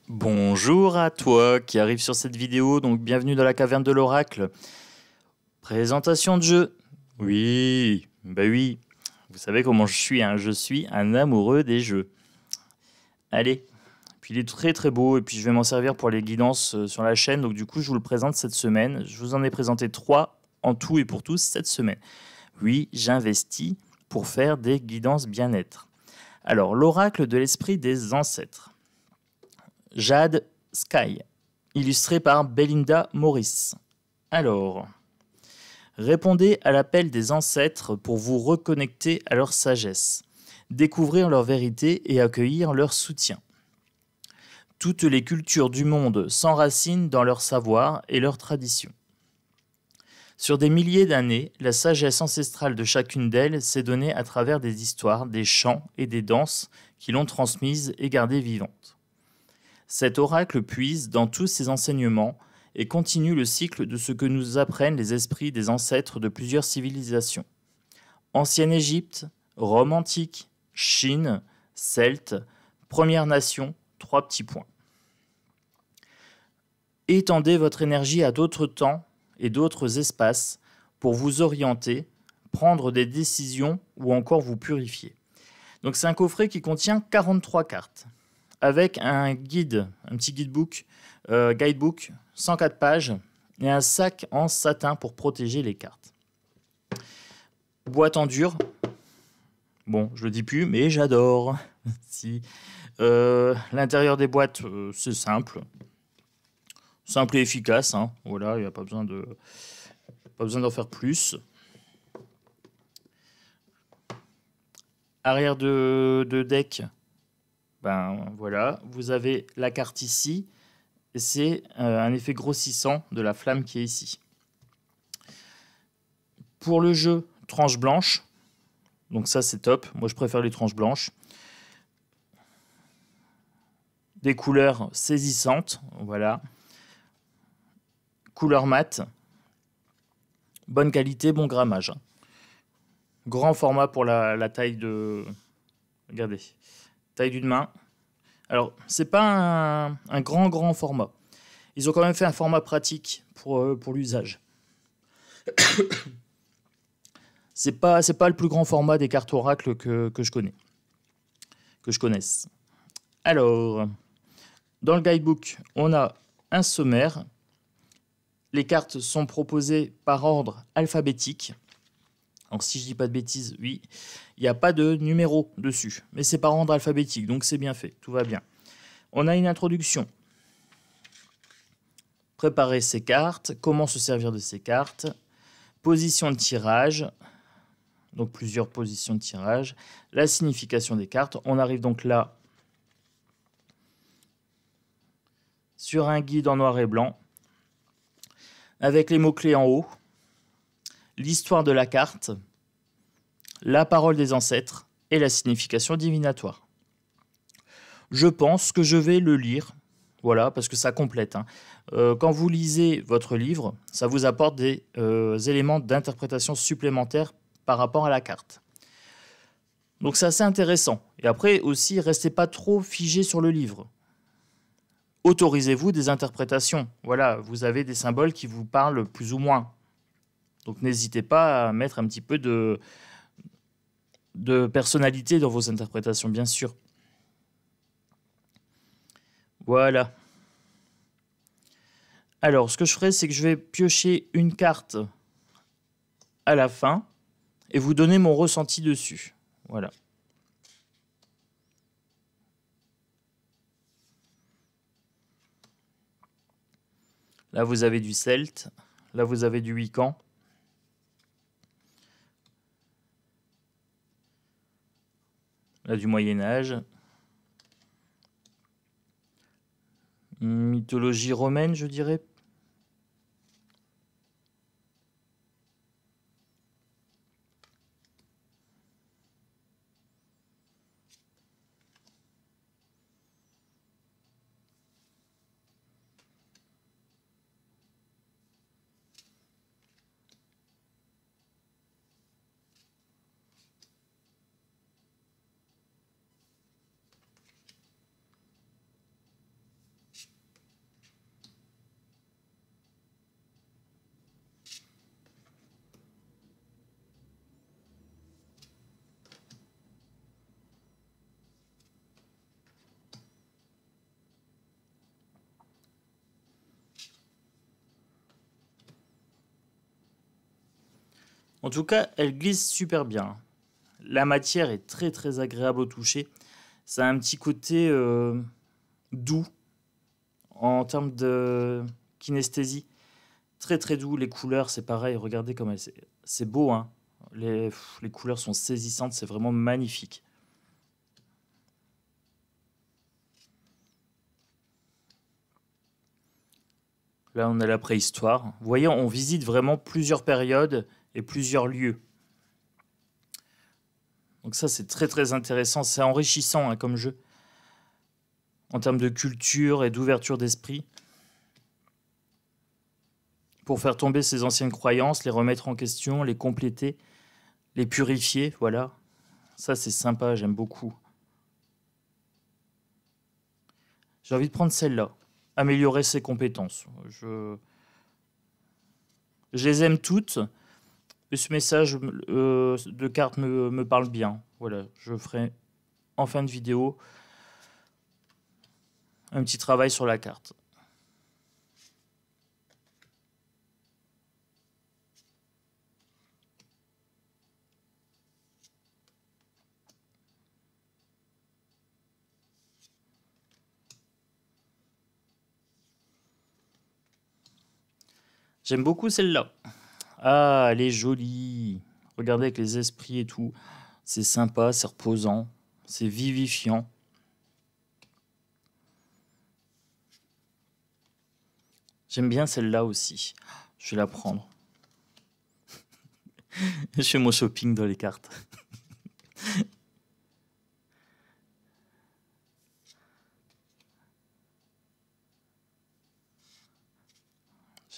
Bonjour à toi qui arrive sur cette vidéo, donc bienvenue dans la caverne de l'oracle. Présentation de jeu. Oui, bah oui, vous savez comment je suis, hein, je suis un amoureux des jeux. Allez, puis il est très très beau et puis je vais m'en servir pour les guidances sur la chaîne, donc du coup je vous le présente cette semaine. Je vous en ai présenté 3 en tout et pour tous cette semaine. Oui, j'investis pour faire des guidances bien-être. Alors, l'oracle de l'esprit des ancêtres. Jade Sky, illustré par Belinda Morris. Alors, répondez à l'appel des ancêtres pour vous reconnecter à leur sagesse, découvrir leur vérité et accueillir leur soutien. Toutes les cultures du monde s'enracinent dans leur savoir et leurs traditions. Sur des milliers d'années, la sagesse ancestrale de chacune d'elles s'est donnée à travers des histoires, des chants et des danses qui l'ont transmise et gardée vivante. Cet oracle puise dans tous ses enseignements et continue le cycle de ce que nous apprennent les esprits des ancêtres de plusieurs civilisations. Ancienne Égypte, Rome antique, Chine, Celtes, Premières Nations, 3 petits points. Étendez votre énergie à d'autres temps et d'autres espaces pour vous orienter, prendre des décisions ou encore vous purifier. Donc c'est un coffret qui contient 43 cartes avec un guide, un petit guidebook, 104 pages et un sac en satin pour protéger les cartes. Boîte en dur. Bon, je le dis plus, mais j'adore. Si. L'intérieur des boîtes, c'est simple. Simple et efficace. Hein. Voilà, il n'y a pas besoin d'en faire plus. Arrière de deck. Ben voilà, vous avez la carte ici. C'est un effet grossissant de la flamme qui est ici. Pour le jeu, tranche blanche. Donc ça, c'est top. Moi, je préfère les tranches blanches. Des couleurs saisissantes. Voilà. Couleur mate. Bonne qualité, bon grammage. Grand format pour la taille de... Regardez. Taille d'une main. Alors, c'est pas un grand format. Ils ont quand même fait un format pratique pour l'usage. C'est pas le plus grand format des cartes oracle que je connais. Que je connaisse. Alors, dans le guidebook, on a un sommaire. Les cartes sont proposées par ordre alphabétique. Alors, si je dis pas de bêtises, oui, il n'y a pas de numéro dessus, mais c'est par ordre alphabétique, donc c'est bien fait, tout va bien. On a une introduction. Préparer ses cartes, comment se servir de ces cartes, position de tirage, donc plusieurs positions de tirage, la signification des cartes. On arrive donc là sur un guide en noir et blanc, avec les mots-clés en haut, l'histoire de la carte, la parole des ancêtres et la signification divinatoire. Je pense que je vais le lire, voilà, parce que ça complète. Hein. Quand vous lisez votre livre, ça vous apporte des éléments d'interprétation supplémentaires par rapport à la carte. Donc c'est assez intéressant. Et après aussi, restez pas trop figé sur le livre. Autorisez-vous des interprétations. Voilà, vous avez des symboles qui vous parlent plus ou moins. Donc n'hésitez pas à mettre un petit peu de personnalité dans vos interprétations, bien sûr. Voilà. Alors, ce que je ferai, c'est que je vais piocher une carte à la fin et vous donner mon ressenti dessus. Voilà. Là, vous avez du Celte. Là, vous avez du Wiccan. Là, du Moyen-Âge. Mythologie romaine, je dirais. En tout cas, elle glisse super bien. La matière est très très agréable au toucher. Ça a un petit côté doux en termes de kinesthésie. Très très doux. Les couleurs, c'est pareil. Regardez comme c'est beau, hein. Les couleurs sont saisissantes. C'est vraiment magnifique. Là, on a la préhistoire. Vous voyez, on visite vraiment plusieurs périodes et plusieurs lieux. Donc ça, c'est très très intéressant. C'est enrichissant hein, comme jeu. En termes de culture et d'ouverture d'esprit. Pour faire tomber ces anciennes croyances, les remettre en question, les compléter, les purifier, voilà. Ça, c'est sympa, j'aime beaucoup. J'ai envie de prendre celle-là. Améliorer ses compétences. Je les aime toutes. Et ce message de carte me parle bien. Voilà, je ferai en fin de vidéo un petit travail sur la carte. J'aime beaucoup celle-là. Ah, elle est jolie. Regardez avec les esprits et tout. C'est sympa, c'est reposant, c'est vivifiant. J'aime bien celle-là aussi. Je vais la prendre. Je fais mon shopping dans les cartes.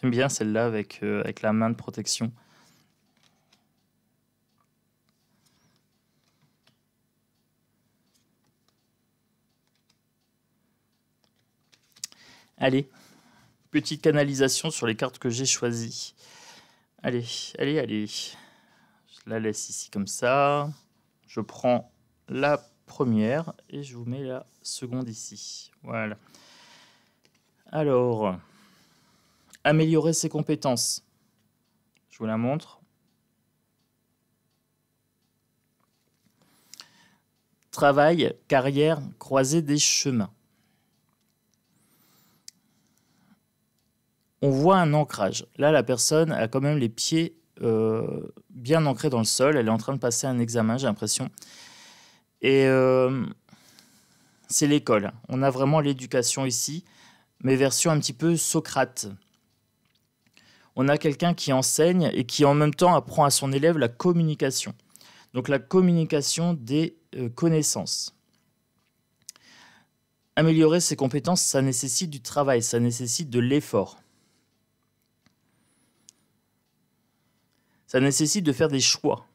J'aime bien celle-là avec la main de protection. Allez, petite canalisation sur les cartes que j'ai choisies. Allez, allez, allez. Je la laisse ici comme ça. Je prends la première et je vous mets la seconde ici. Voilà. Alors, améliorer ses compétences. Je vous la montre. Travail, carrière, croiser des chemins. On voit un ancrage. Là, la personne a quand même les pieds bien ancrés dans le sol. Elle est en train de passer un examen, j'ai l'impression. Et c'est l'école. On a vraiment l'éducation ici, mais version un petit peu Socrate. On a quelqu'un qui enseigne et qui en même temps apprend à son élève la communication. Donc la communication des connaissances. Améliorer ses compétences, ça nécessite du travail, ça nécessite de l'effort. Ça nécessite de faire des choix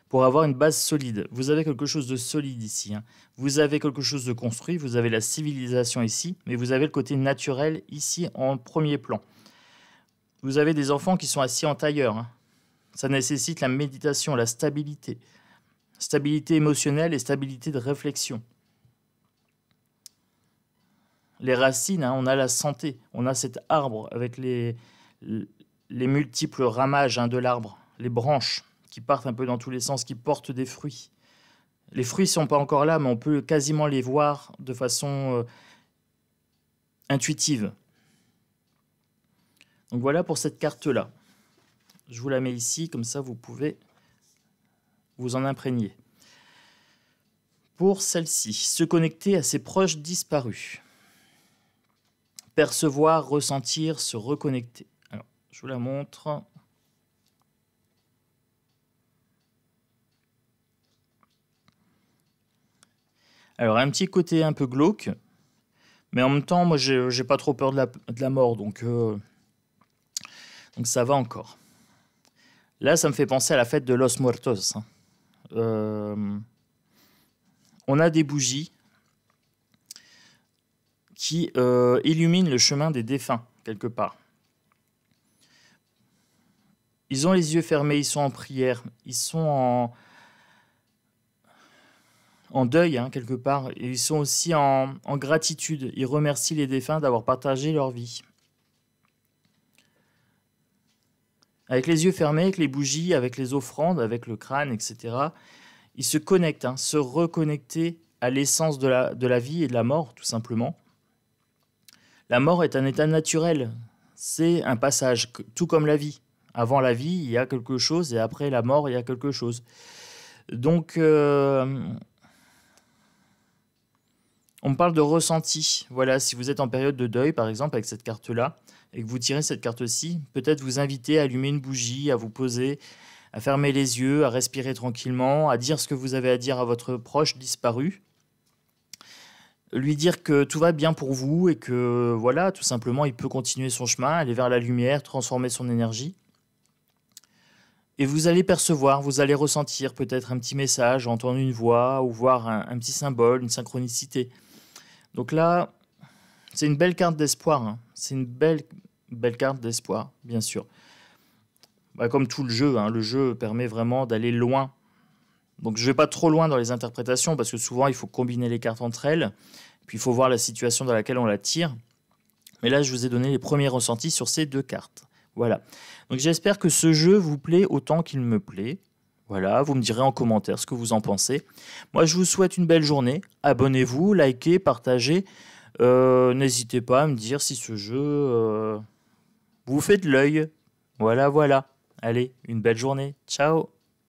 pour avoir une base solide. Vous avez quelque chose de solide ici. Hein. Vous avez quelque chose de construit, vous avez la civilisation ici, mais vous avez le côté naturel ici en premier plan. Vous avez des enfants qui sont assis en tailleur. Hein. Ça nécessite la méditation, la stabilité. Stabilité émotionnelle et stabilité de réflexion. Les racines, hein, on a la santé. On a cet arbre avec les multiples ramages hein, de l'arbre, les branches qui partent un peu dans tous les sens, qui portent des fruits. Les fruits ne sont pas encore là, mais on peut quasiment les voir de façon intuitive. Donc voilà pour cette carte-là. Je vous la mets ici, comme ça vous pouvez vous en imprégner. Pour celle-ci, se connecter à ses proches disparus. Percevoir, ressentir, se reconnecter. Alors, je vous la montre. Alors, un petit côté un peu glauque, mais en même temps, moi, j'ai pas trop peur de la mort, donc ça va encore. Là, ça me fait penser à la fête de Los Muertos. Hein. On a des bougies qui illuminent le chemin des défunts, quelque part. Ils ont les yeux fermés, ils sont en prière, ils sont en deuil, hein, quelque part, et ils sont aussi en gratitude. Ils remercient les défunts d'avoir partagé leur vie. avec les yeux fermés, avec les bougies, avec les offrandes, avec le crâne, etc. Il se connecte, se reconnecter à l'essence de la vie et de la mort, tout simplement. La mort est un état naturel, c'est un passage, tout comme la vie. Avant la vie, il y a quelque chose, et après la mort, il y a quelque chose. Donc, on me parle de ressenti. Voilà, si vous êtes en période de deuil, par exemple, avec cette carte-là, et que vous tirez cette carte-ci, peut-être vous inviter à allumer une bougie, à vous poser, à fermer les yeux, à respirer tranquillement, à dire ce que vous avez à dire à votre proche disparu, lui dire que tout va bien pour vous et que, voilà, tout simplement, il peut continuer son chemin, aller vers la lumière, transformer son énergie. Et vous allez percevoir, vous allez ressentir peut-être un petit message, entendre une voix ou voir un petit symbole, une synchronicité. Donc là, c'est une belle carte d'espoir. C'est une belle carte d'espoir, bien sûr. Comme tout le jeu permet vraiment d'aller loin. Donc je ne vais pas trop loin dans les interprétations parce que souvent il faut combiner les cartes entre elles. Puis il faut voir la situation dans laquelle on la tire. Mais là, je vous ai donné les premiers ressentis sur ces 2 cartes. Voilà. Donc j'espère que ce jeu vous plaît autant qu'il me plaît. Voilà, vous me direz en commentaire ce que vous en pensez. Moi, je vous souhaite une belle journée. Abonnez-vous, likez, partagez. N'hésitez pas à me dire si ce jeu vous fait de l'œil. Voilà, voilà. Allez, une belle journée. Ciao.